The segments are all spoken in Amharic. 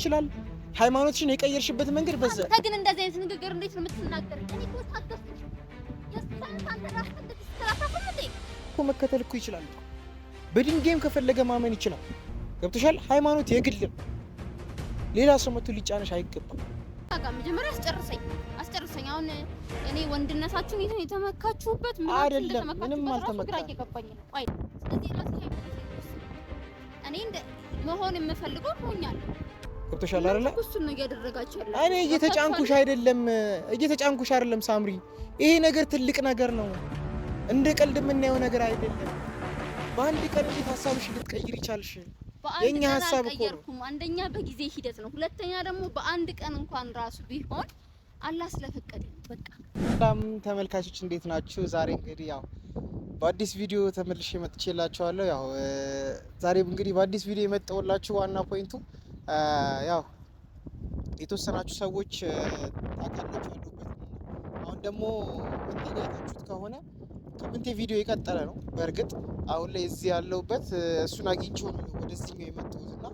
ይችላል። ሃይማኖትሽን የቀየርሽበት መንገድ በዛ አንተ ግን እንደዚህ አይነት ንግግር እንዴት ነው የምትናገረው? እኔ እኮ ታገስኩ እኮ መከተል እኮ ይችላል። በድንጋይም ከፈለገ ማመን ይችላል። ገብቶሻል? ሃይማኖት የግል ነው። ሌላ ሰው መጥቶ ሊጫነሽ አይገባም። በቃ መጀመሪያ አስጨርሰኝ። አሁን እኔ ወንድነታችሁን የተመካችሁበት አይደለም፣ ምንም አልተመካም። እኔ እንደ መሆን የምፈልገው ሆኛለሁ። ገብቶሻል አይደለ? እሱን ነው እያደረጋችሁ ያለው። እኔ እየተጫንኩሽ አይደለም ሳምሪ። ይሄ ነገር ትልቅ ነገር ነው። እንደ ቀልድ የምናየው ነገር አይደለም። በአንድ ቀን እንዴት ሀሳብሽ ልትቀይር ይቻልሽ? የኛ ሀሳብ እኮ ነው። አንደኛ በጊዜ ሂደት ነው። ሁለተኛ ደግሞ በአንድ ቀን እንኳን ራሱ ቢሆን አላህ ስለፈቀደ ነው። በቃ ሰላም ተመልካቾች እንዴት ናችሁ? ዛሬ እንግዲህ ያው በአዲስ ቪዲዮ ተመልሼ መጥቼላችኋለሁ። ያው ዛሬም እንግዲህ በአዲስ ቪዲዮ የመጣሁላችሁ ዋና ፖይንቱ ያው የተወሰናችሁ ሰዎች ታውቃላችሁ ያለሁበት። አሁን ደግሞ ምንተኛታችሁት ከሆነ ከምንቴ ቪዲዮ የቀጠለ ነው። በእርግጥ አሁን ላይ እዚህ ያለሁበት እሱን አግኝቼው ነው ወደዚህኛው የመጣሁትና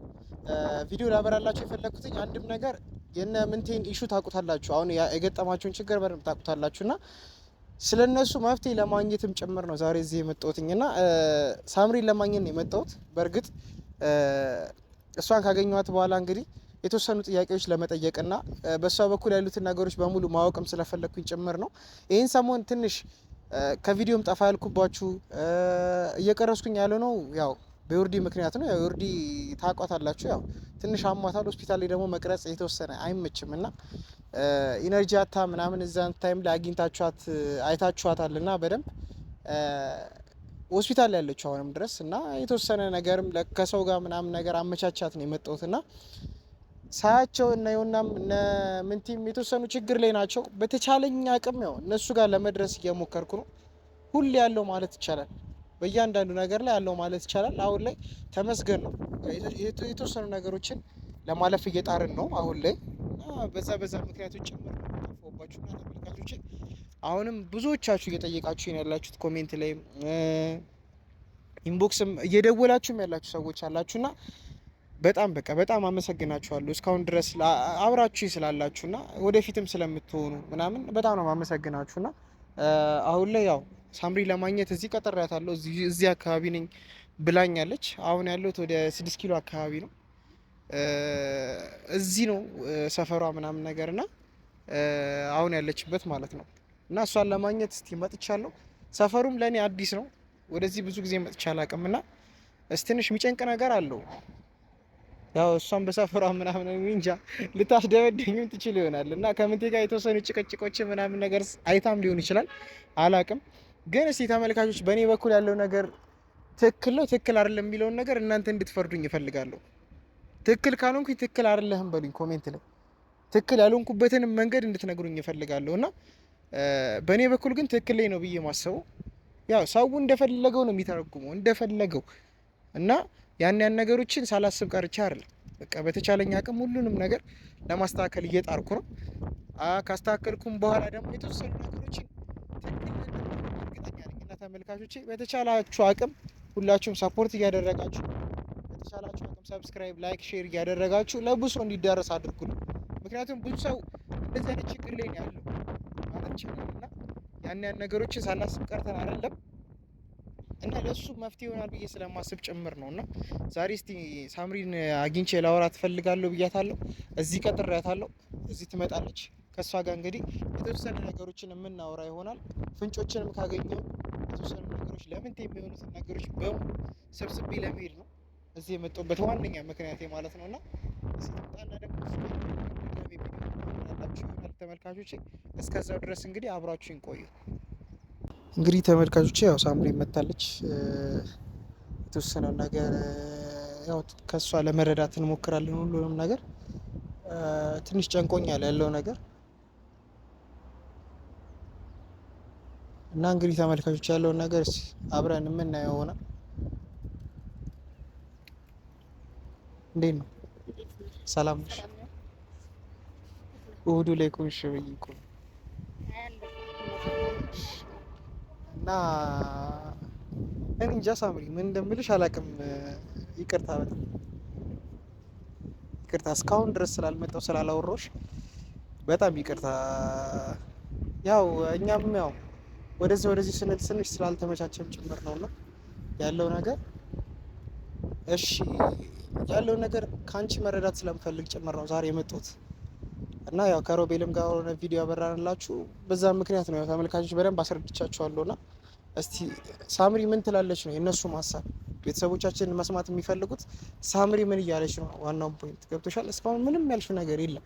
ቪዲዮ ላበራላችሁ የፈለኩትኝ አንድም ነገር የነ ምንቴን ኢሹ ታውቁታላችሁ። አሁን የገጠማችሁን ችግር በደንብ ታውቁታላችሁና ስለነሱ መፍትሄ ለማግኘትም ጭምር ነው ዛሬ እዚህ የመጣሁትኝና ሳምሪን ለማግኘት ነው የመጣሁት። በእርግጥ እሷን ካገኘኋት በኋላ እንግዲህ የተወሰኑ ጥያቄዎች ለመጠየቅና በእሷ በኩል ያሉትን ነገሮች በሙሉ ማወቅም ስለፈለኩኝ ጭምር ነው። ይህን ሰሞን ትንሽ ከቪዲዮም ጠፋ ያልኩባችሁ እየቀረስኩኝ ያለ ነው ያው በዮርዲ ምክንያት ነው። ያው ዮርዲ ታውቋታላችሁ። ያው ትንሽ አሟታል። ሆስፒታል ላይ ደግሞ መቅረጽ የተወሰነ አይመችም እና ኢነርጂ አታ ምናምን እዛን ታይም ላይ አግኝታችኋት አይታችኋታልና በደንብ ሆስፒታል ያለችው አሁንም ድረስ እና የተወሰነ ነገርም ከሰው ጋር ምናምን ነገር አመቻቻት ነው የመጣሁትና ሳያቸው እና የሆናም እነ ምንቲም የተወሰኑ ችግር ላይ ናቸው። በተቻለኝ አቅም ያው እነሱ ጋር ለመድረስ እየሞከርኩ ነው። ሁሌ ያለው ማለት ይቻላል በእያንዳንዱ ነገር ላይ ያለው ማለት ይቻላል። አሁን ላይ ተመስገን ነው። የተወሰኑ ነገሮችን ለማለፍ እየጣርን ነው አሁን ላይ በዛ ምክንያቶች ጭምር ተፈውባችሁ እና ተመልካቾች አሁንም ብዙዎቻችሁ እየጠየቃችሁ ያላችሁት ኮሜንት ላይ ኢንቦክስም እየደወላችሁም ያላችሁ ሰዎች አላችሁና በጣም አመሰግናችኋለሁ። እስካሁን ድረስ አብራችሁ ስላላችሁና ወደፊትም ስለምትሆኑ ምናምን በጣም ነው አመሰግናችሁና አሁን ላይ ያው ሳምሪ ለማግኘት እዚህ ቀጠራታለሁ። እዚህ አካባቢ ነኝ ብላኛለች። አሁን ያለሁት ወደ 6 ኪሎ አካባቢ ነው። እዚህ ነው ሰፈሯ ምናምን ነገርና አሁን ያለችበት ማለት ነው። እና እሷን ለማግኘት እስቲ መጥቻለሁ። ሰፈሩም ለኔ አዲስ ነው። ወደዚህ ብዙ ጊዜ መጥቻ አላውቅምና ትንሽ የሚጨንቅ ነገር አለው። ያው እሷን በሰፈሯ ምናምን እንጃ ልታስደበደኝም ትችል ይሆናል እና ከምንቴ ጋር የተወሰኑ ጭቅጭቆች ምናምን ነገር አይታም ሊሆን ይችላል አላውቅም። ግን እስቲ ተመልካቾች በእኔ በኩል ያለው ነገር ትክክል ነው ትክክል አይደለም የሚለውን ነገር እናንተ እንድትፈርዱኝ እፈልጋለሁ። ትክክል ካልሆንኩኝ ትክክል አይደለህም በሉኝ ኮሜንት ላይ። ትክክል ያልሆንኩበትን መንገድ እንድትነግሩኝ እፈልጋለሁ እና በእኔ በኩል ግን ትክክል ላይ ነው ብዬ ማሰበው። ያው ሰው እንደፈለገው ነው የሚተረጉመው እንደፈለገው እና ያን ነገሮችን ሳላስብ ቀርቻ አይደለም። በቃ በተቻለኝ አቅም ሁሉንም ነገር ለማስተካከል እየጣርኩ ነው። ካስተካከልኩም በኋላ ደግሞ የተወሰኑ ነገሮችን እርግጠኛ ነኝ እና ተመልካቾቼ በተቻላችሁ አቅም ሁላችሁም ሰፖርት እያደረጋችሁ በተቻላችሁ አቅም ሰብስክራይብ፣ ላይክ፣ ሼር እያደረጋችሁ ለብዙ ሰው እንዲዳረስ አድርጉ ነው። ምክንያቱም ብዙ ሰው እንደዚህ አይነት ችግር ላይ ነው ያለው ማለት ይችላልና ያን ነገሮችን ሳላስብ ቀርተን አይደለም እና ለሱ መፍትሄ ይሆናል ብዬ ስለማስብ ጭምር ነውና ዛሬ እስቲ ሳምሪን አግኝቼ ላወራት ፈልጋለሁ ብያታለሁ። እዚህ ቀጥሬያታለሁ። እዚህ ትመጣለች። ከሷ ጋር እንግዲህ የተወሰነ ነገሮችን የምናወራ ይሆናል። ፍንጮችንም ካገኘው የተወሰኑ ነገሮች ለምን የሚሆኑትን ነገሮች በሙሉ ሰብስቤ ለመሄድ ነው እዚህ የመጣሁበት ዋነኛ ምክንያቴ ማለት ነውና እዚህ ተጣና ደግሞ ተመልካቾቼ እስከዛው ድረስ እንግዲህ አብራችሁኝ ቆዩ። እንግዲህ ተመልካቾቼ ያው ሳምሪ መታለች። የተወሰነ ነገር ያው ከሷ ለመረዳት እንሞክራለን ሁሉንም ነገር። ትንሽ ጨንቆኛል ያለው ነገር እና እንግዲህ ተመልካቾች ያለውን ነገር አብረን የምናየው ሆነ። እንዴት ነው? ሰላም ነሽ? እሁዱ ላይ ቆንሽ ብዬ እኮ እና እንጃ ሳምሪ ምን እንደምልሽ አላውቅም። ይቅርታ በጣም ይቅርታ እስካሁን ድረስ ስላልመጣው ስላላወራሁሽ በጣም ይቅርታ። ያው እኛም ያው ወደዚህ ስንል ትንሽ ስላልተመቻቸም ጭምር ነውና ያለው ነገር እሺ ያለው ነገር ካንቺ መረዳት ስለምፈልግ ጭምር ነው ዛሬ የመጣሁት እና ያው ከሮቤልም ጋር ሆነ ቪዲዮ ያበራንላችሁ በዛ ምክንያት ነው። ያው ተመልካቾች በደንብ አስረድቻችኋለሁና እስቲ ሳምሪ ምን ትላለች ነው የነሱም ሀሳብ። ቤተሰቦቻችን መስማት የሚፈልጉት ሳምሪ ምን እያለች ነው ዋናው ፖይንት ገብቶሻል። እስካሁን ምንም ያልሽው ነገር የለም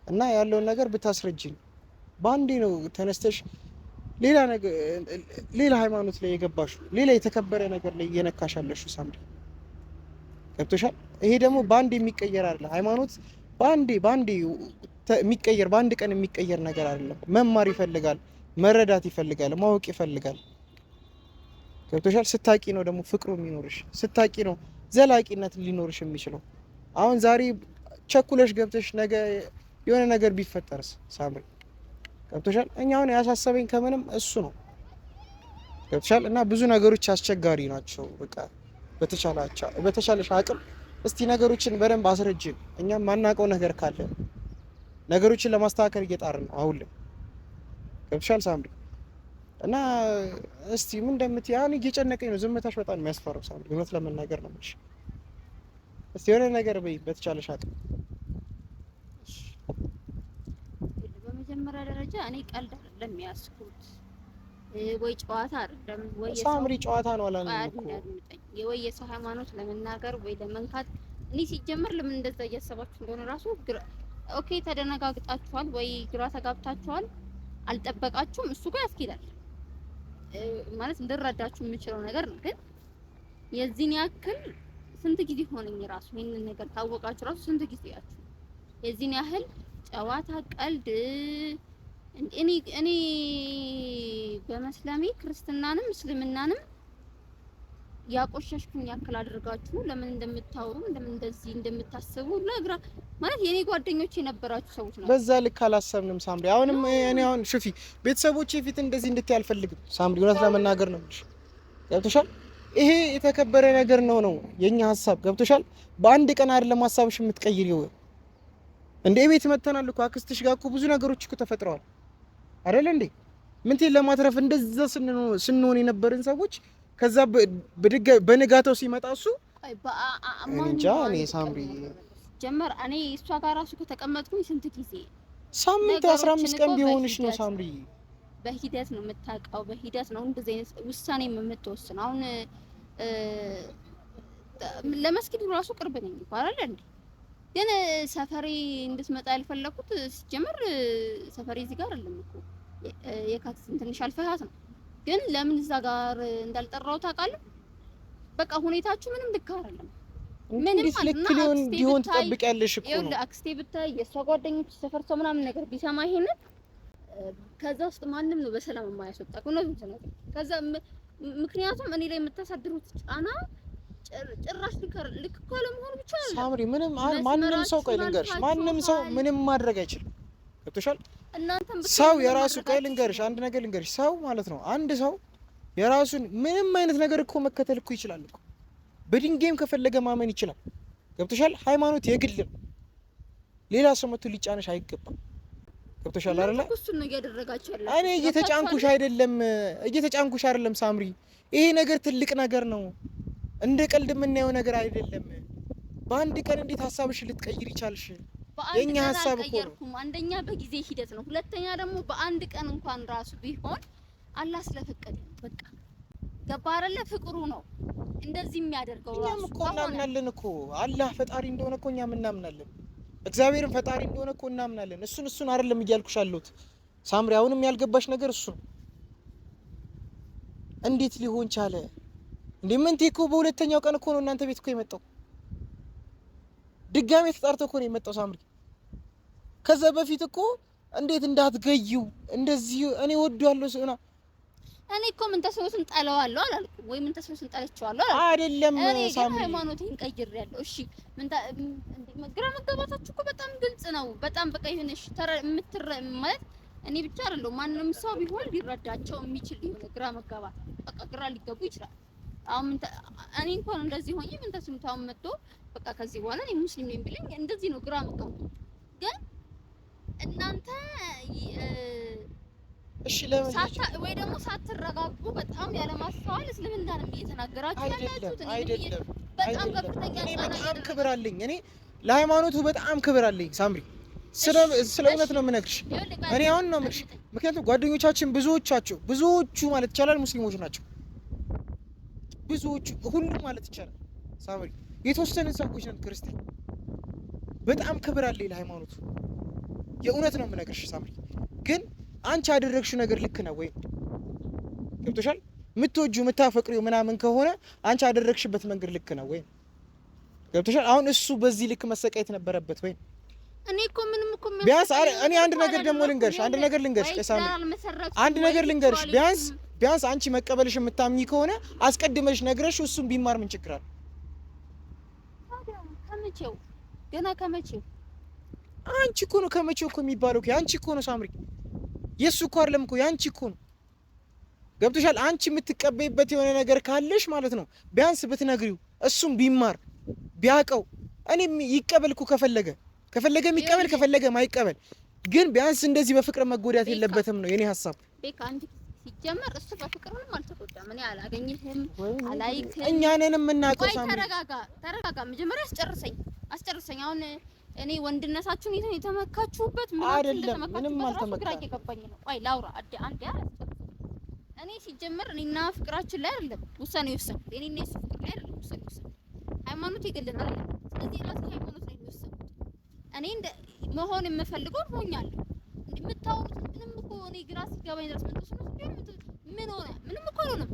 እና ያለውን ነገር ብታስረጅኝ ባንዴ ነው ተነስተሽ ሌላ ነገር ሌላ ሃይማኖት ላይ የገባሽ ሌላ የተከበረ ነገር ላይ እየነካሻለሽ ሳምሪ ገብቶሻል። ይሄ ደግሞ ባንዴ የሚቀየር አይደለም። ሃይማኖት ባንዴ የሚቀየር በአንድ ቀን የሚቀየር ነገር አይደለም። መማር ይፈልጋል፣ መረዳት ይፈልጋል፣ ማወቅ ይፈልጋል። ገብቶሻል። ስታቂ ነው ደግሞ ፍቅሩ የሚኖርሽ፣ ስታቂ ነው ዘላቂነት ሊኖርሽ የሚችለው። አሁን ዛሬ ቸኩለሽ ገብተሽ ነገ የሆነ ነገር ቢፈጠርስ ሳምሪ ገብቶሻል። እኛ አሁን ያሳሰበኝ ከምንም እሱ ነው ገብቶሻል። እና ብዙ ነገሮች አስቸጋሪ ናቸው። በቃ በተቻለሽ አቅም እስቲ ነገሮችን በደንብ አስረጅን። እኛም ማናውቀው ነገር ካለ ነገሮችን ለማስተካከል እየጣርን ነው አሁን ላይ ገብቶሻል ሳምሪ። እና እስቲ ምን እንደምትይ አሁን እየጨነቀኝ ነው። ዝምታሽ በጣም የሚያስፈራው ሳምሪ፣ እውነት ለመናገር ነው የምልሽ። እስቲ የሆነ ነገር በይ በተቻለሽ አቅም። በመጀመሪያ ደረጃ እኔ ቀልድ አይደለም ያስኩት ወይ ጨዋታ አይደለም ወይ ሳምሪ ጨዋታ ነው አላለም እኮ ወይ የሰው ሃይማኖት ለመናገር ወይ ለመንካት። እኔ ሲጀመር ለምን እንደዛ እያሰባችሁ እንደሆነ ራሱ ኦኬ ተደነጋግጣችኋል ወይ ግራ ተጋብታችኋል፣ አልጠበቃችሁም። እሱ ጋር ያስኬዳል ማለት እንድረዳችሁ የምችለው ነገር ነው። ግን የዚህን ያክል ስንት ጊዜ ሆነኝ ራሱ ይሄንን ነገር ታወቃችሁ ራሱ ስንት ጊዜ ያችሁ የዚህን ያህል ጨዋታ ቀልድ እኔ በመስለሜ ክርስትናንም እስልምናንም ያቆሸሽኩኝ ያክል አድርጋችሁ ለምን እንደምታወሩ ለምን እንደዚህ እንደምታስቡ ለግራ ማለት የኔ ጓደኞች የነበራችሁ ሰዎች ናቸው። በዛ ልክ አላሰብንም ሳምሪ። አሁንም እኔ አሁን ሽፊ ቤተሰቦቼ ፊት እንደዚህ እንድትይ አልፈልግም ሳምሪ፣ እውነት ለመናገር ነው እንጂ ገብቶሻል። ይሄ የተከበረ ነገር ነው የኛ ሀሳብ ገብቶሻል። በአንድ ቀን አይደለም ሀሳብሽ የምትቀይሪው እንደ ቤት መተናል እኮ አክስትሽ ጋር እኮ ብዙ ነገሮች እኮ ተፈጥረዋል አይደል እንዴ? ምን ለማትረፍ እንደዛ ስንሆን የነበርን ሰዎች ከዛ በንጋታው ሲመጣ እሱ እንጃ። እኔ ሳምሪ ጀመር እኔ እሷ ጋር ራሱ ከተቀመጥኩኝ ስንት ጊዜ ሳምንት 15 ቀን ቢሆንሽ ነው ሳምሪ። በሂደት ነው የምታውቀው፣ በሂደት ነው እንደዚህ አይነት ውሳኔ የምትወስነው። አሁን ለመስጊዱ ራሱ ቅርብ ነኝ ይባላል እንዴ? ግን ሰፈሬ እንድትመጣ ያልፈለኩት ሲጀምር ሰፈሬ እዚህ ጋር አይደለም እኮ የካቲትን ትንሽ አልፈሃት ነው። ግን ለምን እዛ ጋር እንዳልጠራው ታውቃለህ? በቃ ሁኔታችሁ ምንም ልክ አይደለም። ምንም ሊሆን ትጠብቂያለሽ እኮ ነው። አክስቴ ብታይ የእሷ ጓደኞች ሰፈር ሰው ምናምን ነገር ቢሰማ ይሄንን ከዛ ውስጥ ማንም ነው በሰላም የማያስወጣው ነው። ከዛ ምክንያቱም እኔ ላይ የምታሳድሩት ጫና ጭራሽ ልክ እኮ ለመሆኑ ብቻ አይደለም ሳምሪ። ማንም ሰው ቆይ ልንገርሽ፣ ማንም ሰው ምንም ማድረግ አይችልም ገብቶሻል። ሰው የራሱ ቆይ ልንገርሽ፣ አንድ ነገር ልንገርሽ፣ ሰው ማለት ነው አንድ ሰው የራሱን ምንም አይነት ነገር እኮ መከተል እኮ ይችላል እኮ። በድንጋይም ከፈለገ ማመን ይችላል ገብቶሻል። ሃይማኖት የግል ነው፣ ሌላ ሰው መጥቶ ሊጫነሽ አይገባም ገብቶሻል አይደለ? እኔ እየተጫንኩሽ አይደለም ሳምሪ። ይሄ ነገር ትልቅ ነገር ነው፣ እንደ ቀልድ የምናየው ነገር አይደለም። በአንድ ቀን እንዴት ሀሳብሽ ልትቀይር ይቻልሽ? የኛ ሀሳብ እኮ አንደኛ በጊዜ ሂደት ነው፣ ሁለተኛ ደግሞ በአንድ ቀን እንኳን ራሱ ቢሆን አላህ ስለፈቀደ በቃ ገባ አይደለ? ፍቅሩ ነው እንደዚህ የሚያደርገው። እኛም እኮ እናምናለን እኮ አላህ ፈጣሪ እንደሆነ እኮ እኛም እናምናለን። እግዚአብሔርን ፈጣሪ እንደሆነ እኮ እናምናለን። እሱን አይደለም እያልኩሽ አለሁት ሳምሪ። አሁንም ያልገባሽ ነገር እሱ እንዴት ሊሆን ቻለ? እንደምን እኮ በሁለተኛው ቀን እኮ ነው እናንተ ቤት እኮ የመጣው። ድጋሜ ተጣርቶ እኮ ነው የመጣው ሳምሪ። ከዛ በፊት እኮ እንዴት እንዳትገይው እንደዚህ እኔ ወዷለሁ ሰውና እኔ እኮ ምን ተሰውስን ጣለዋለሁ አላልኩም ወይ? ምን ተሰውስን ጣለችዋለሁ አይደለም ሳምሪ። ሃይማኖቴን ቀይሬያለሁ። እሺ ግራ መጋባታችሁ እኮ በጣም ግልጽ ነው። በጣም በቃ ይሄንሽ ማለት እኔ ብቻ አይደለም ማንንም ሰው ቢሆን ሊረዳቸው የሚችል ይሆነ ግራ መጋባት በቃ ግራ ሊገቡ ይችላል። አሁን እኔ እንኳን እንደዚህ ሆኜ ምን ተስምታው መጥቶ በቃ ከዚህ በኋላ እኔ ሙስሊም ነኝ ብለኝ እንደዚህ ነው ግራ መቀሙ። ግን እናንተ እሺ ለምን ወይ ደግሞ ሳትረጋጉ በጣም ያለማስተዋል እስልምናንም እየተናገራችሁ ያላችሁት አይደለም። በጣም ከፍተኛ በጣም ክብር አለኝ እኔ ለሃይማኖቱ በጣም ክብር አለኝ ሳምሪ። ስለ እውነት ነው የምነግርሽ። እኔ አሁን ነው የምልሽ፣ ምክንያቱም ጓደኞቻችን ብዙዎቹ ማለት ይቻላል ሙስሊሞች ናቸው። ብዙዎቹ ሁሉም ማለት ይቻላል ሳምሪ፣ የተወሰኑ ሰዎች ነን ክርስቲያን። በጣም ክብር አለኝ ለሃይማኖቱ። የእውነት ነው የምነግርሽ ሳምሪ። ግን አንቺ ያደረግሽው ነገር ልክ ነው ወይ? ገብቶሻል? የምትወጂው የምታፈቅሪው ምናምን ከሆነ አንቺ ያደረግሽበት መንገድ ልክ ነው ወይ? ገብቶሻል? አሁን እሱ በዚህ ልክ መሰቃየት ነበረበት ወይ? እኔ እኮ ምንም እኮ ቢያንስ እኔ አንድ ነገር ደግሞ ልንገርሽ፣ አንድ ነገር ልንገርሽ። ቢያንስ አንቺ መቀበልሽ የምታምኚ ከሆነ አስቀድመሽ ነግረሽ እሱን ቢማር ምን ችግር አለ? ከመቼው ገና ከመቼው አንቺ እኮ ነው ከመቼው እኮ የሚባለው እኮ አንቺ እኮ ነው ሳምሪ። የሱ እኮ አይደለም እኮ ያንቺ እኮ ነው። ገብቶሻል? አንቺ የምትቀበይበት የሆነ ነገር ካለሽ ማለት ነው ቢያንስ ብትነግሪው እሱም ቢማር ቢያቀው። እኔም ይቀበልኩ ከፈለገ የሚቀበል ከፈለገ ማይቀበል፣ ግን ቢያንስ እንደዚህ በፍቅር መጎዳት የለበትም ነው የኔ ሀሳብ። ቤካ አንቺ ሲጀመር እሱ በፍቅር ምንም አልተጎዳም። እኔ አላገኘህም አላይክም። እኛ ነን የምናውቀው ሳምሪ። ተረጋጋ መጀመሪያ አስጨርሰኝ። አሁን እኔ ወንድነታችሁን የተመካችሁበት አይደለም፣ ምንም አልተመካም። ቆይ ላውራ አንዴ እኔ ሲጀመር እኔና ፍቅራችን ላይ አይደለም ውሳኔ ወሰንኩት። እኔና እሱ ፍቅር ላይ አይደለም ውሳኔ ወሰንኩት። ሃይማኖት ይገለናል አይደል? ስለዚህ ራሱ ሃይማኖት ላይ ወሰንኩት። እኔ እንደ መሆን የምፈልገው ሆኛለሁ። እንደምታወሩት ምንም እኮ እኔ ግራ ሲገባኝ ድረስ ምን ሆነ? ምንም እኮ አልሆነም።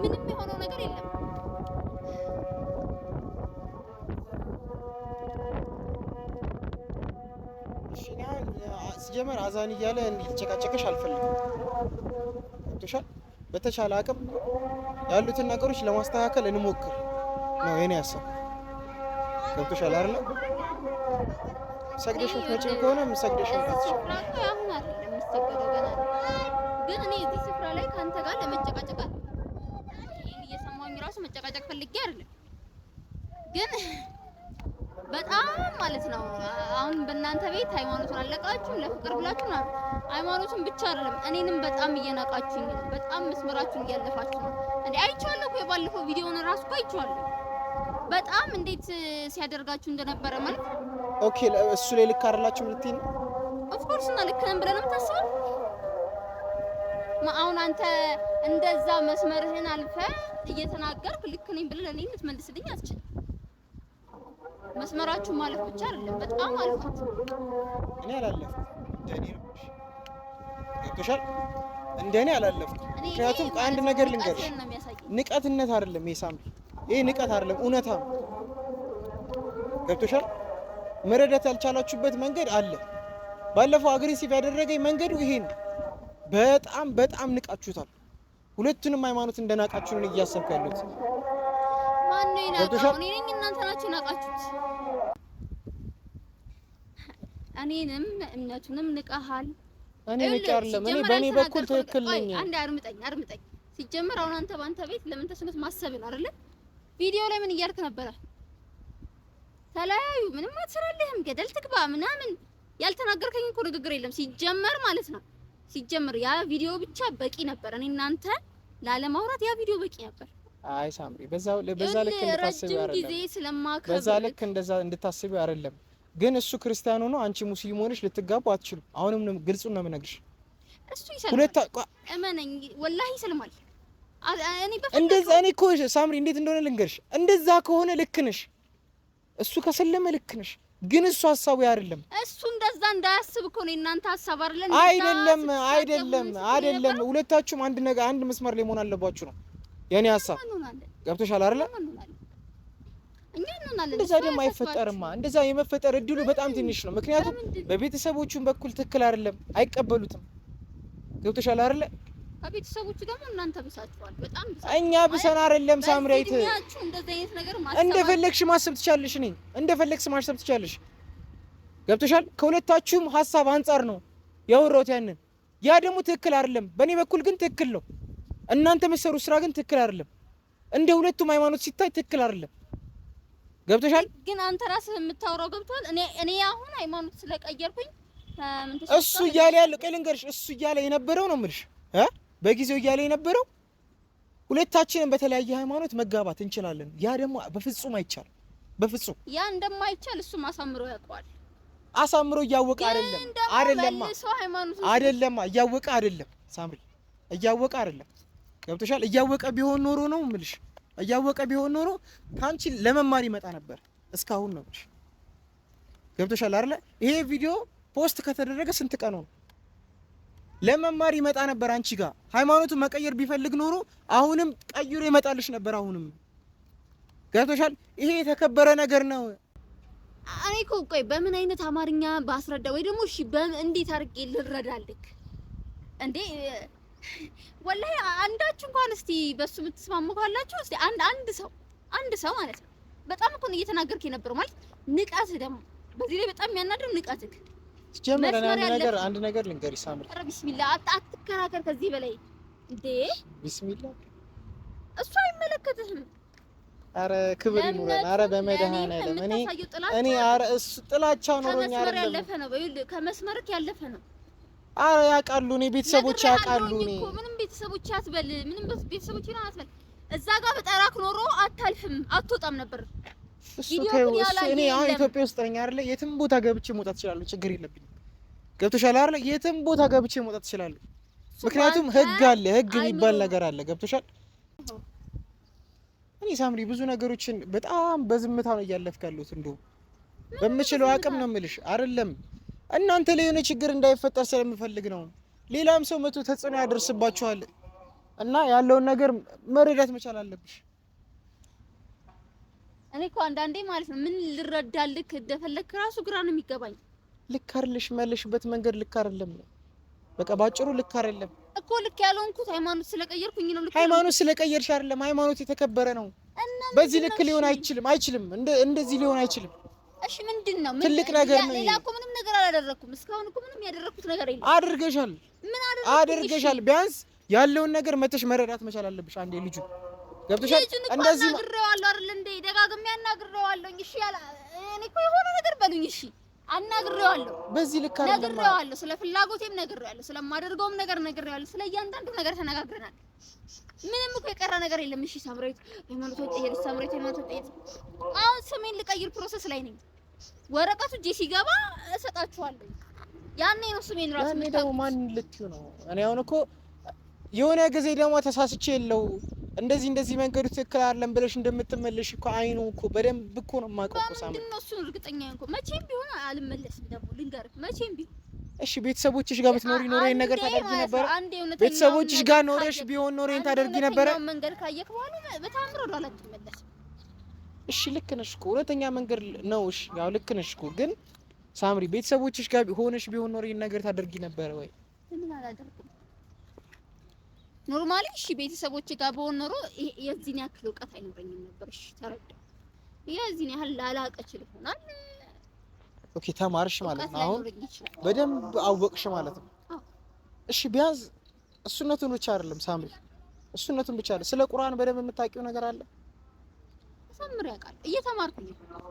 ምንም የሆነው ነገር የለም። ሲጀመር አዛን እያለ እንዲጨቃጨቅሽ አልፈልግም። ገብቶሻል? በተቻለ አቅም ያሉትን ነገሮች ለማስተካከል እንሞክር ነው የኔ ሀሳብ። ገብቶሻል አይደል? ሰግደሽ መቼም ከሆነ ሰግደሽ ግን እኔ እዚህ ስፍራ ላይ ካንተ ጋር ለመጨቃጨቅ እየሰማሁኝ ራሱ መጨቃጨቅ ፈልጌ አይደለም ግን በጣም ማለት ነው አሁን በእናንተ ቤት ሃይማኖቱን አለቃችሁ ለፍቅር ብላችሁ ነው። ሃይማኖቱን ብቻ አይደለም እኔንም በጣም እየናቃችሁኝ ነው። በጣም መስመራችሁን እያለፋችሁ ነው። እንዴ አይቼዋለሁ እኮ የባለፈው ቪዲዮውን ራሱ እኮ አይቼዋለሁ። በጣም እንዴት ሲያደርጋችሁ እንደነበረ ማለት ኦኬ። እሱ ላይ ልክ አይደላችሁ ልትይ ነው? ኦፍ ኮርስ እና ልክ ነን ብለን የምታስበው አሁን አንተ እንደዛ መስመርህን አልፈ እየተናገርክ ልክ ነኝ ብለህ ለኔ ልትመልስልኝ አትችልም። መስመራችሁ ማለፍ ብቻ አይደለም በጣም አልፋት። እኔ አላለፍኩም እንደኔ ነው። ገብቶሻል? እንደኔ አላለፍኩም። ምክንያቱም አንድ ነገር ልንገርሽ፣ ንቀትነት አይደለም ይሄ ሳምሪ፣ ይሄ ንቀት አይደለም እውነታ ነው። ገብቶሻል? መረዳት ያልቻላችሁበት መንገድ አለ። ባለፈው አግሬሲቭ ያደረገኝ መንገዱ ይሄ ነው። በጣም ንቃችሁታል። ሁለቱንም ሃይማኖት እንደናቃችሁ ነው እያሰብኩ ያለሁት። ማን ነው ይናቃው? እኔ ነኝ እናንተ ናችሁ ናቃችሁት። እኔንም እምነቱንም ንቀሃል። እኔ ንቄ አይደለም። እኔ በእኔ በኩል ትክክል ነኝ። አንዴ አርምጠኝ። ሲጀመር አሁን አንተ ባንተ ቤት ለምን ተስኖት ማሰብ ነው አይደለ? ቪዲዮ ላይ ምን እያልክ ነበረ? ተለያዩ፣ ምንም አትሰራልህም፣ ገደል ትግባ ምናምን ያልተናገርከኝ እኮ ንግግር የለም ሲጀመር ማለት ነው። ሲጀመር ያ ቪዲዮ ብቻ በቂ ነበር። እኔ እናንተ ላለማውራት ያ ቪዲዮ በቂ ነበር። አይ ሳምሪ፣ በዛ ልክ እንድታስቢው አይደለም። በዛ ልክ እንደዛ እንድታስቢው አይደለም። ግን እሱ ክርስቲያኑ ነው፣ አንቺ ሙስሊም ሆነሽ ልትጋቡ አትችሉም። አሁንም ግልጹን ነው የምነግርሽ። እሱ ይሰልማል፣ እመነኝ፣ ወላሂ ይሰልማል። እንደዛ እኔ እኮ ሳምሪ እንዴት እንደሆነ ልንገርሽ። እንደዛ ከሆነ ልክ ነሽ፣ እሱ ከሰለመ ልክ ነሽ። ግን እሱ ሀሳቡ አይደለም። እሱ እንደዛ እንዳያስብ እኮ ነው እናንተ ሀሳብ አይደለም። ሁለታችሁም አንድ መስመር ላይ መሆን አለባችሁ ነው የኔ ሀሳብ። ገብቶሻል አይደለ? እንደዛ ደግሞ አይፈጠርማ። እንደዛ የመፈጠር እድሉ በጣም ትንሽ ነው። ምክንያቱም በቤተሰቦቹም በኩል ትክክል አይደለም፣ አይቀበሉትም። ገብቶሻል አይደለ? ከቤተሰቦቹ ደግሞ እናንተ ብሳችኋል፣ በጣም ብሳችኋል። እኛ ብሰን አይደለም ሳምራይት፣ እንደፈለግሽ ማሰብ ትቻለሽ። እኔ እንደፈለግሽ ማሰብ ትቻለሽ። ገብቶሻል? ከሁለታችሁም ሀሳብ አንፃር ነው ያወራሁት ያንን። ያ ደግሞ ትክክል አይደለም፣ በእኔ በኩል ግን ትክክል ነው። እናንተ መሰሩ ስራ ግን ትክክል አይደለም። እንደ ሁለቱም ሃይማኖት ሲታይ ትክክል አይደለም። ገብቶሻል? ግን አንተ ራስህ የምታወራው ገብቷል። እኔ አሁን ሃይማኖት ስለቀየርኩኝ እሱ እያለ ያለው ልንገርሽ፣ እሱ እያለ የነበረው ነው የምልሽ በጊዜው እያለ የነበረው ሁለታችንን በተለያየ ሃይማኖት መጋባት እንችላለን። ያ ደግሞ በፍጹም አይቻልም። በፍጹም ያ እንደማይቻል እሱ አሳምሮ ያውቀዋል። አሳምሮ እያወቀ አይደለም እያወቀ አይደለም ሳምሪ፣ እያወቀ አይደለም። ገብቶሻል? እያወቀ ቢሆን ኖሮ ነው የምልሽ፣ እያወቀ ቢሆን ኖሮ ካንቺ ለመማር ይመጣ ነበር እስካሁን ነው የምልሽ። ገብቶሻል አይደለ? ይሄ ቪዲዮ ፖስት ከተደረገ ስንት ቀን ነው? ለመማር ይመጣ ነበር አንቺ ጋር። ሃይማኖቱን መቀየር ቢፈልግ ኖሮ አሁንም ቀይሮ ይመጣልሽ ነበር። አሁንም ገብቶሻል? ይሄ የተከበረ ነገር ነው። እኔ እኮ ቆይ በምን አይነት አማርኛ ባስረዳ ወይ ደግሞ እሺ እንዴት አድርጌ ልረዳልክ እንዴ? ወላሂ አንዳችሁ እንኳን እስቲ በሱ የምትስማሙ ካላችሁ እስቲ አንድ ሰው ማለት ነው። በጣም እኮ ነው እየተናገርክ የነበረው ማለት ንቀት ደግሞ በዚህ ላይ በጣም የሚያናድር ንቀትክ። ጀመረ አንድ ነገር ልንገርሽ ሳምሪ። ኧረ ቢስሚላህ አትከራከር ከዚህ በላይ እንዴ! ቢስሚላህ እሱ አይመለከትህም። አረ ክብር ይኑረን። አረ በመድኃኒዓለም እኔ አረ እሱ ጥላቻ ኖሮኛ አይደለም። ያለፈ ነው ከመስመርክ ያለፈ ነው። አረ ያውቃሉ፣ እኔ ቤተሰቦች ያውቃሉ። እኔ ምንም ቤተሰቦች አትበል፣ ምንም ቤተሰቦች ነው አትበል። እዛ ጋር በጠራክ ኖሮ አታልፍም፣ አትወጣም ነበር። እሱ እኔ አሁን ኢትዮጵያ ውስጥ ነኝ አይደለ? የትም ቦታ ገብቼ መውጣት እችላለሁ፣ ችግር የለብኝም። ገብቶሻል አይደለ? የትም ቦታ ገብቼ መውጣት እችላለሁ። ምክንያቱም ህግ አለ፣ ህግ የሚባል ነገር አለ። ገብቶሻል? እኔ ሳምሪ ብዙ ነገሮችን በጣም በዝምታ ነው እያለፍክ ያለሁት። እንደውም በምችለው አቅም ነው የምልሽ አይደለም እናንተ ላይ የሆነ ችግር እንዳይፈጠር ስለምፈልግ ነው። ሌላም ሰው መቶ ተጽዕኖ ያደርስባችኋል እና ያለውን ነገር መረዳት መቻል አለብሽ። እኔ እኮ አንዳንዴ ማለት ነው ምን ልረዳልክ እንደፈለክ ራሱ ግራ ነው የሚገባኝ። ልክ አይደለሽ፣ መለሽበት መንገድ ልክ አይደለም። በቃ ባጭሩ ልክ አይደለም እኮ። ልክ ያልሆንኩት ሃይማኖት ስለቀየርኩኝ ነው። ሃይማኖት ስለቀየርሽ አይደለም፣ ሃይማኖት የተከበረ ነው። በዚህ ልክ ሊሆን አይችልም። እንደዚህ ሊሆን አይችልም። እሺ ምንድነው? ትልቅ ነገር ነው። ሌላ እኮ ምንም ነገር አላደረኩም። እስካሁን እኮ ምንም ያደረኩት ነገር የለም። አድርገሻል። ምን አድርገሻል? ቢያንስ ያለውን ነገር መተሽ መረዳት መቻል አለብሽ። አንዴ ልጁ ገብቶሻል። እንደዚህ አናግሬዋለሁ አይደል እንዴ? ደጋግሜ አናግሬዋለሁ። እሺ እኔ እኮ የሆነ ነገር በሉኝ። እሺ አናግሬዋለሁ። በዚህ ልክ አይደለም። ነግሬዋለሁ። ስለ ፍላጎቴም ነግሬዋለሁ። ስለማደርገውም ነገር ነግሬዋለሁ። ስለ እያንዳንዱ ነገር ተነጋግረናል። ምንም እኮ የቀረ ነገር የለም። እሺ ሳምሬት ሃይማኖት ቀይረሽ፣ ሳምሬት ሃይማኖት ቀይረሽ። አሁን ስሜን ልቀይር ፕሮሰስ ላይ ነኝ። ወረቀቱ እጄ ሲገባ እሰጣችኋለሁ። ያኔ ነው ስሜን ራሱ ያኔ ደግሞ ማን ልትዩ ነው? እኔ አሁን እኮ የሆነ ጊዜ ደግሞ ተሳስቼ የለው እንደዚህ መንገዱ ትክክል አይደለም ብለሽ እንደምትመለሽ እኮ አይኑ እኮ በደንብ እኮ ነው የማውቀው እኮ ሳምሪ። ምንድን ነው እሱን እርግጠኛ ነኝ እኮ መቼም ቢሆን አልመለስም። ደግሞ ልንገርህ መቼም ቢሆን እሺ ቤተሰቦችሽ ጋር ብትኖሪ ኖሮ ይሄን ነገር ታደርጊ ነበር? ቤተሰቦችሽ ጋር ኖረሽ ቢሆን ኖሮ ይሄን ታደርጊ ነበር? መንገድ ካየክ በኋላ በታምሮ ወደ ኋላ አትመለስም። እሺ ልክ ነሽ እኮ እውነተኛ መንገድ ነው። እሺ ያው ልክ ነሽ እኮ ግን ሳምሪ ቤተሰቦችሽ ጋር ሆነሽ ቢሆን ኖሮ ይሄን ነገር ታደርጊ ነበር ወይ? ምን አላደርኩም ኖርማሊ። እሺ ቤተሰቦች ጋር በሆነ ኖሮ የዚህን ያክል እውቀት አይኖረኝም ነበር። እሺ ተረዳ። የዚህን ያህል ላላቀ ይችላል ይሆናል። ኦኬ ተማርሽ ማለት ነው። አሁን በደንብ አወቅሽ ማለት ነው። እሺ ቢያንስ እሱነቱን ብቻ አይደለም ሳምሪ፣ እሱነቱን ብቻ አይደለም ስለ ቁርአን በደንብ የምታውቂው ነገር አለ? ሳምሪ ያውቃል። እየተማርኩኝ ነው።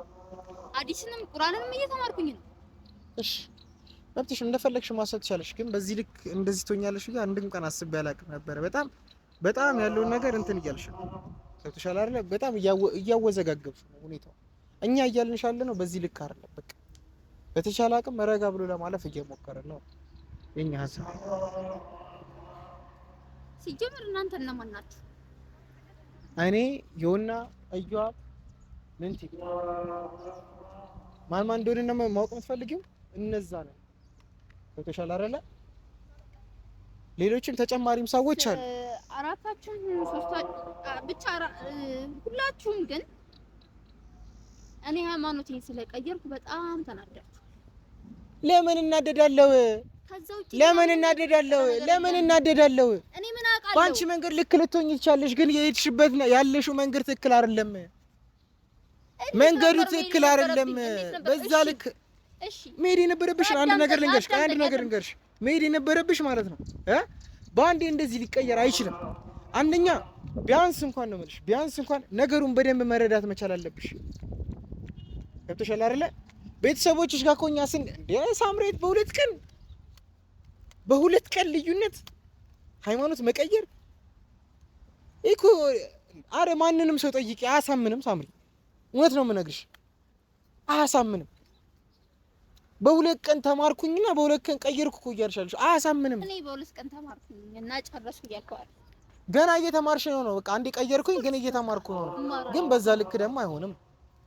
ሐዲስንም ቁርአንንም እየተማርኩኝ ነው። እሺ መብትሽ እንደፈለግሽ ማሰብ ትችላለሽ። ግን በዚህ ልክ እንደዚህ ትሆኛለሽ ብዬ አንድም ቀን አስቤ አላውቅም ነበር። በጣም ያለውን ነገር እንትን እያልሽ ነው። ሰጥተሻል አይደል? በጣም እያወዘጋገብሽ ነው ሁኔታው። እኛ እያልንሽ ያለ ነው በዚህ ልክ አይደለም። በቃ በተቻለ አቅም ረጋ ብሎ ለማለፍ እየሞከረ ነው የኛ ሀሳብ። ሲጀምር እናንተ እነማን ናችሁ? እኔ ዮና አዩዋ ምንቲ ማን እንደሆነ ነው ማወቅ የምትፈልጊው? እነዛ ነው ሰጥተሻል አይደል? ሌሎችም ተጨማሪም ሰዎች አሉ። አራታችሁም ብቻ ሁላችሁም ግን እኔ ሃይማኖቴን ስለቀየርኩ በጣም ተናደድኩ። ለምን እናደዳለሁ? ለምን እናደዳለሁ? እኔ ምን አውቃለሁ? ባንቺ መንገድ ልክ ልትሆኚ ትችያለሽ፣ ግን የሄድሽበት ያለሽው መንገድ ትክክል አይደለም። መንገዱ ትክክል አይደለም። በዛ ልክ እሺ መሄድ የነበረብሽ አንድ ነገር ልንገርሽ፣ መሄድ የነበረብሽ ማለት ነው በአንዴ እንደዚህ ሊቀየር አይችልም። አንደኛ ቢያንስ እንኳን ነው የምልሽ፣ ቢያንስ እንኳን ነገሩን በደንብ መረዳት መቻል አለብሽ። ገብቶሻል አይደለ? ቤተሰቦችሽ ጋር ኮኛ እንደ ሳምሬት በሁለት ቀን ልዩነት ሃይማኖት መቀየር እኮ አረ ማንንም ሰው ጠይቂ አያሳምንም። ሳምሪ እውነት ነው የምነግርሽ፣ አያሳምንም። በሁለት ቀን ተማርኩኝና በሁለት ቀን ቀየርኩ እኮ እያልሻለሽ አያሳምንም። እኔ በሁለት ቀን ተማርኩኝ እና ጨረስኩ እያልከዋል። ገና እየተማርሽ ነው። በቃ አንዴ ቀየርኩኝ ግን እየተማርኩ ነው። ግን በዛ ልክ ደግሞ አይሆንም።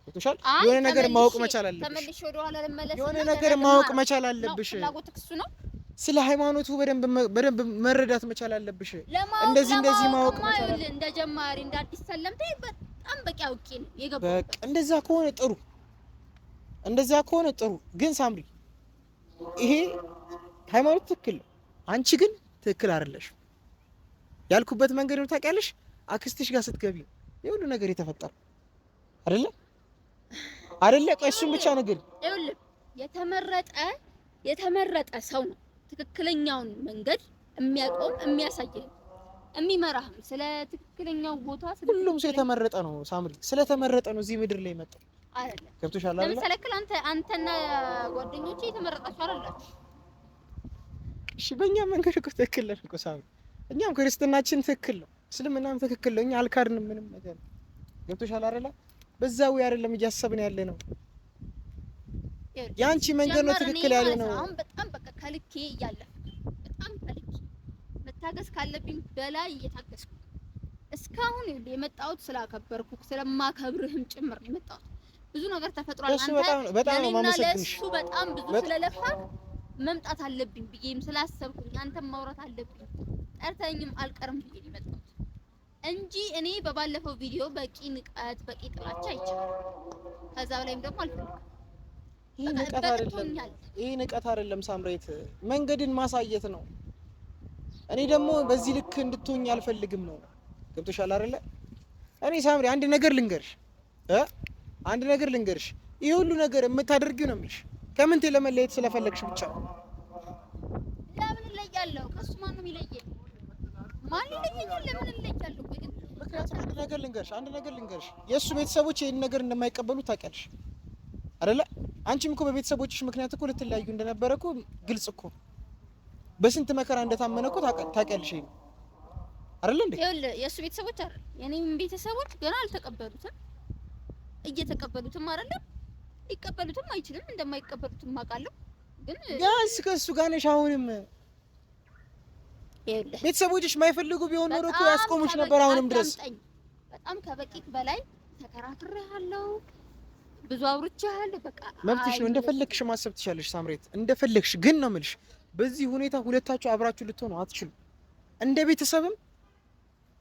ቶሻል የሆነ ነገር ማወቅ መቻል አለብሽ። ተመልሼ ወደ ኋላ ልመለስ። የሆነ ነገር ማወቅ መቻል አለብሽ። ፍላጎትህ እሱ ነው። ስለ ሃይማኖቱ በደንብ መረዳት መቻል አለብሽ። እንደዚህ ማወቅ መቻል አለብሽ። እንደ ጀማሪ እንደ አዲስ ሰለምተኝ በጣም በቂ አውቄ ነው የገባው። በቃ እንደዛ ከሆነ ጥሩ። ግን ሳምሪ ይሄ ሃይማኖት ትክክል ነው፣ አንቺ ግን ትክክል አይደለሽ። ያልኩበት መንገድ ነው ታውቂያለሽ። አክስትሽ ጋር ስትገቢ የሁሉ ነገር የተፈጠረው አይደለ? ቆይ እሱን ብቻ ነገር ይኸውልህ፣ የተመረጠ ሰው ነው ትክክለኛውን መንገድ የሚያቆም የሚያሳየህ የሚመራህም ስለ ትክክለኛው ቦታ። ሁሉም ሰው የተመረጠ ነው ሳምሪ፣ ስለተመረጠ ነው እዚህ ምድር ላይ መጣ አይደለ? ገብቶሻል አይደለ? ለምሳሌ አንተና ጓደኞቼ የተመረጣችሁ አይደላችሁ። እሺ፣ በእኛ መንገድ እኮ ትክክል ነን እኮ ሳምሪ። እኛም ክርስትናችን ትክክል ነው፣ እስልምናም ትክክል ነው። እኛ አልካድንም ምንም ነገር። ገብቶሻል አይደለ? በዛው አይደለም እያሰብን ያለ ነው። ያንቺ መንገድ ነው ትክክል ያለ ነው። አሁን በጣም በቃ ከልኬ እያለፈ በጣም ከልኬ መታገስ ካለብኝ በላይ እየታገስኩ እስካሁን የመጣሁት ስላከበርኩ ስለማከብርህም ጭምር ነው የመጣሁት። ብዙ ነገር ተፈጥሯል። አንተ በጣም ለሱ በጣም ብዙ ስለለፋ መምጣት አለብኝ ብዬም ስላሰብኩኝ አንተም ማውራት አለብኝ ጠርተኝም አልቀርም ብዬ ነው የመጣሁት እንጂ እኔ በባለፈው ቪዲዮ በቂ ንቀት በቂ ጥላቻ አይቻልም። ከዛ በላይም ደግሞ አልፈልግም። ይሄ ንቀት አይደለም ሳምሬት፣ መንገድን ማሳየት ነው። እኔ ደግሞ በዚህ ልክ እንድትሆኝ አልፈልግም ነው። ገብቶሻል አይደለ? እኔ ሳምሪ አንድ ነገር ልንገርሽ፣ ይሄ ሁሉ ነገር የምታደርጊው ነው የምልሽ ከምንቴ ለመለየት ስለፈለግሽ ብቻ ነው። ለምን እለያለሁ? ከሱ ማን ነው የሚለየኝ? ማን ይለየኛል? ለምን እለያለሁ? ምክንያቱም አንድ ነገር ልንገርሽ፣ የእሱ ቤተሰቦች ይሄን ነገር እንደማይቀበሉ ታውቂያለሽ አይደለ? አንቺም እኮ በቤተሰቦችሽ ምክንያት እኮ ልትለያዩ እንደነበረ እኮ ግልጽ እኮ፣ በስንት መከራ እንደታመነ እኮ ታውቂያለሽ አይደለ እንዴ? ይኸውልህ የእሱ ቤተሰቦች አይደል የኔም ቤተሰቦች ገና አልተቀበሉትም፣ እየተቀበሉትም አይደለም፣ ሊቀበሉትም አይችልም፣ እንደማይቀበሉትም አውቃለሁ። ግን ያስ ከእሱ ጋር ነሽ አሁንም። ይኸውልህ ቤተሰቦችሽ የማይፈልጉ ቢሆን ኖሮ እኮ ያስቆሙሽ ነበር አሁንም ድረስ። በጣም ከበቂት በላይ ተከራክሬሃለሁ፣ ብዙ አውርቻለሁ። በቃ መብትሽ ነው፣ እንደፈለግሽ ማሰብ ትችያለሽ ሳምሬት፣ እንደፈለግሽ። ግን ነው የምልሽ በዚህ ሁኔታ ሁለታችሁ አብራችሁ ልትሆኑ አትችሉም። እንደ ቤተሰብም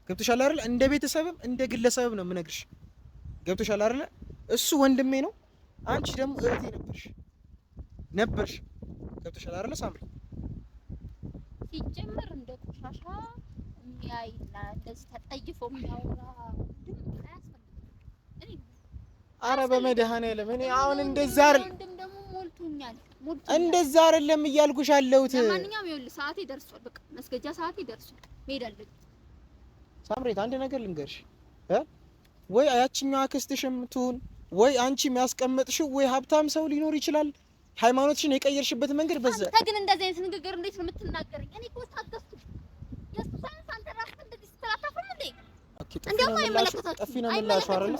ገብቶሻል አይደል? እንደ ቤተሰብም እንደ ግለሰብም ነው የምነግርሽ። ገብቶሻል አይደል? እሱ ወንድሜ ነው፣ አንቺ ደግሞ እህቴ ነበርሽ። ገብቶሻል አይደል ሳምሪ? ሲጀመር እንደ ቆሻሻ የሚያይና እንደዚህ ተጠይፎ የሚያወራ አረ በመድኃኒዓለም እኔ አሁን እንደዛ አይደል እንደዛ አይደለም እያልኩሽ አለሁት። ለማንኛውም ይኸውልህ ሰዓቴ ደርሷል። በቃ መስገጃ ሰዓቴ ደርሷል። መሄድ አለብኝ። ሳምሬት አንድ ነገር ልንገርሽ ወይ ያቺኛው አክስትሽም ትሁን ወይ አንቺ የሚያስቀምጥሽው ወይ ሀብታም ሰው ሊኖር ይችላል። ሃይማኖትሽን የቀየርሽበት መንገድ በዛ። አንተ ግን እንደዚህ አይነት ንግግር እንዴት ነው የምትናገረኝ? እኔ እኮ ታገስኩ። የሱ ሳይንስ አንተ ራስህ እንደዚህ ስትላታፈም እንዴ? እንደውም አይመለከታችሁም።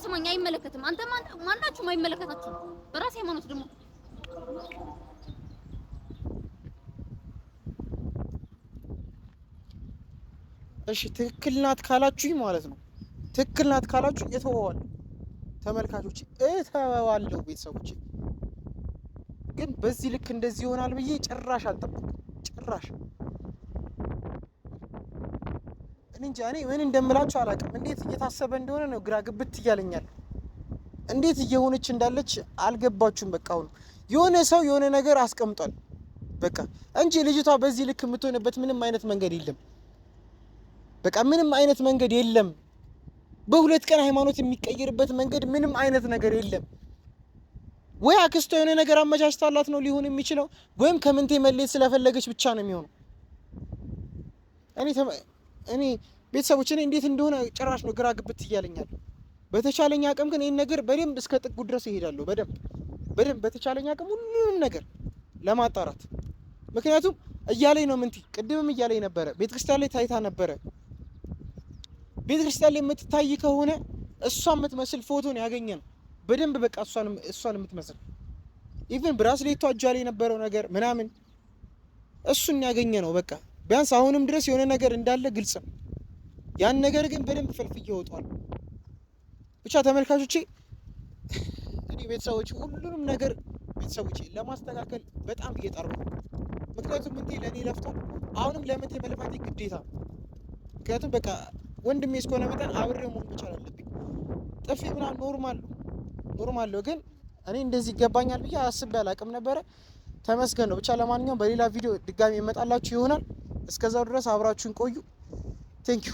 ስማኝ፣ አይመለከትም። አንተ ማናችሁም አይመለከታችሁም። በራስ ሃይማኖት ደግሞ እሺ ትክክል ናት ካላችሁኝ ማለት ነው። ትክክል ናት ካላችሁ እተወዋለሁ፣ ተመልካቾች እተወዋለሁ። ቤተሰቦች ግን በዚህ ልክ እንደዚህ ይሆናል ብዬ ጭራሽ አልጠበቅኩም። ጭራሽ እንጃ እኔ ምን እንደምላችሁ አላውቅም። እንዴት እየታሰበ እንደሆነ ነው ግራ ግብት እያለኛል። እንዴት እየሆነች እንዳለች አልገባችሁም። በቃ አሁን የሆነ ሰው የሆነ ነገር አስቀምጧል በቃ እንጂ ልጅቷ በዚህ ልክ የምትሆንበት ምንም አይነት መንገድ የለም። በቃ ምንም አይነት መንገድ የለም። በሁለት ቀን ሃይማኖት የሚቀየርበት መንገድ ምንም አይነት ነገር የለም። ወይ አክስቷ የሆነ ነገር አመቻችታላት ነው ሊሆን የሚችለው፣ ወይም ከምንቴ መለየት ስለፈለገች ብቻ ነው የሚሆነው። እኔ ቤተሰቦች እኔ እንዴት እንደሆነ ጭራሽ ነው ግራ ግብት እያለኛል። በተቻለኝ አቅም ግን ይህን ነገር በደንብ እስከ ጥጉ ድረስ ይሄዳለሁ። በደንብ በተቻለኝ አቅም ሁሉንም ነገር ለማጣራት። ምክንያቱም እያለኝ ነው ምንቲ ቅድምም እያለኝ ነበረ፣ ቤተክርስቲያን ላይ ታይታ ነበረ። ቤተክርስቲያን ላይ የምትታይ ከሆነ እሷ የምትመስል ፎቶን ያገኘ ነው በደንብ በቃ እሷን የምትመስል ኢቭን ብራስሌቷ እጇ ላይ የነበረው ነገር ምናምን እሱን ያገኘ ነው። በቃ ቢያንስ አሁንም ድረስ የሆነ ነገር እንዳለ ግልጽ ነው። ያን ነገር ግን በደንብ ፈልፍዬ ወጧል። ብቻ ተመልካቾቼ እኔ ቤተሰቦቼ ሁሉንም ነገር ቤተሰቦቼ ለማስተካከል በጣም እየጣርኩ ነው። ምክንያቱም ምንቴ ለእኔ ለፍቷል። አሁንም ለምንቴ መልፋቴ ግዴታ። ምክንያቱም በቃ ወንድሜ እስከሆነ መጠን አብሬ መሆን መቻል አለብኝ። ጥፊ ምናምን ኖርማል ነው፣ ግን እኔ እንደዚህ ይገባኛል ብዬ አስቤ አላቅም ነበረ። ተመስገን ነው። ብቻ ለማንኛውም በሌላ ቪዲዮ ድጋሚ ይመጣላችሁ ይሆናል። እስከዛው ድረስ አብራችሁን ቆዩ። ቴንኪዩ